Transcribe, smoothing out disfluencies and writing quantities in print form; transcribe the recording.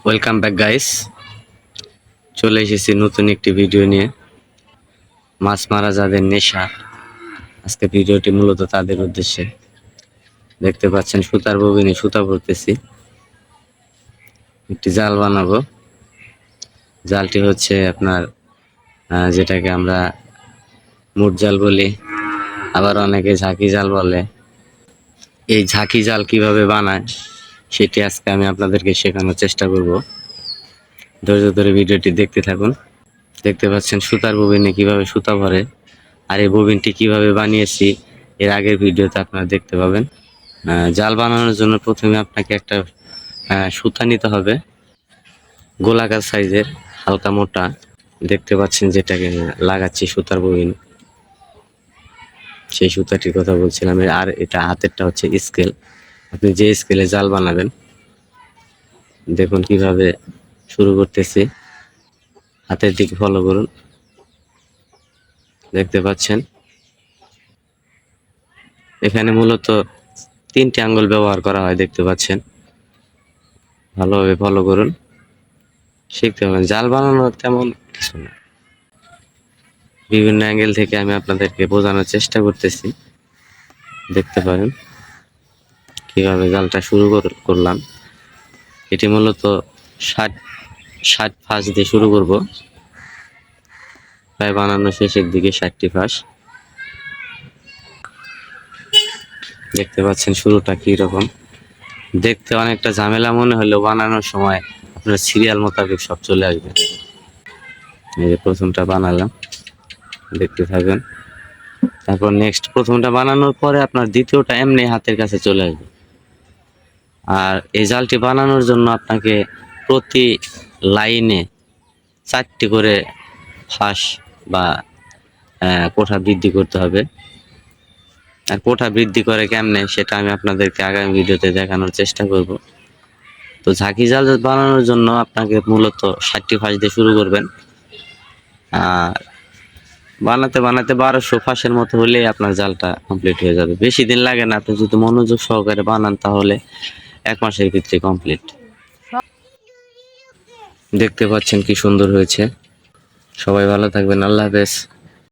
Welcome back guys, চলে এসেছি নতুন একটি ভিডিও নিয়ে। মাছ মারা যাদের নেশা, আজকে ভিডিওটি মূলত তাদের উদ্দেশ্যে। দেখতে পাচ্ছেন সুতার ববিনে সুতা ভরতেছি, একটি জাল বানাবো। জালটি হচ্ছে আপনার যেটাকে আমরা মুট জাল বলি, আবার অনেকে ঝাঁকি জাল বলে। এই ঝাঁকি জাল কিভাবে বানায় সেটি আজকে আমি আপনাদেরকে শেখানোর চেষ্টা করব। ধৈর্য ধরে ভিডিওটি দেখতে থাকুন। দেখতে পাচ্ছেন সুতার ববিনে কিভাবে সুতা ভরে, আর এই ববিনটি কিভাবে বানিয়েছি এর আগের ভিডিওতে আপনারা দেখতে পাবেন। জাল বানানোর জন্য প্রথমে আপনাকে একটা সুতা নিতে হবে, গোলাকার সাইজের, হালকা মোটা। দেখতে পাচ্ছেন যেটাকে লাগাচ্ছি সুতার ববিন, সেই সুতাটির কথা বলছিলাম। আর এটা হাতেরটা হচ্ছে স্কেল। আপনি যে স্কেলে জাল বানাবেন, দেখুন কিভাবে শুরু করতেছি। হাতের দিকে ফলো করুন। দেখতে পাচ্ছেন এখানে মূলত 3টে আঙ্গুল ব্যবহার করা হয়। দেখতে পাচ্ছেন, ভালোভাবে ফলো করুন, শিখতে পারেন। জাল বানানোর তেমন কিছু না, বিভিন্ন অ্যাঙ্গেল থেকে আমি আপনাদেরকে বোঝানোর চেষ্টা করতেছি। দেখতে পারেন কিভাবে জালটা শুরু করলাম। এটি মূলত 60 ফাঁস দিয়ে শুরু করব, প্রায় বানানো শেষের দিকে 60টি ফাঁস। দেখতে পাচ্ছেন শুরুটা কি রকম। দেখতে অনেকটা ঝামেলা মনে হলেও বানানোর সময় আপনার সিরিয়াল মোতাবেক সব চলে আসবে। এই যে প্রথমটা বানালাম, দেখতে থাকবেন। তারপর নেক্সট প্রথমটা বানানোর পরে আপনার দ্বিতীয়টা এমনি হাতের কাছে চলে আসবে। আর এই জালটি বানানোর জন্য আপনাকে প্রতি লাইনে 4টি করে ফাঁস বা কোঠা বৃদ্ধি করতে হবে। আর কোঠা বৃদ্ধি করে কেমনে সেটা আমি আপনাদেরকে আগামী ভিডিওতে দেখানোর চেষ্টা করব। তো ঝাঁকি জাল বানানোর জন্য আপনাকে মূলত 60টি ফাঁস দিয়ে শুরু করবেন। আর বানাতে বানাতে 1200 ফাঁসের মতো হলেই আপনার জালটা কমপ্লিট হয়ে যাবে। বেশি দিন লাগে না, আপনি যদি মনোযোগ সহকারে বানান তাহলে 1 মাসের ভিতরে কমপ্লিট। দেখতে পাচ্ছেন কি সুন্দর হয়েছে। সবাই ভালো থাকবেন, আল্লাহ হাফেজ।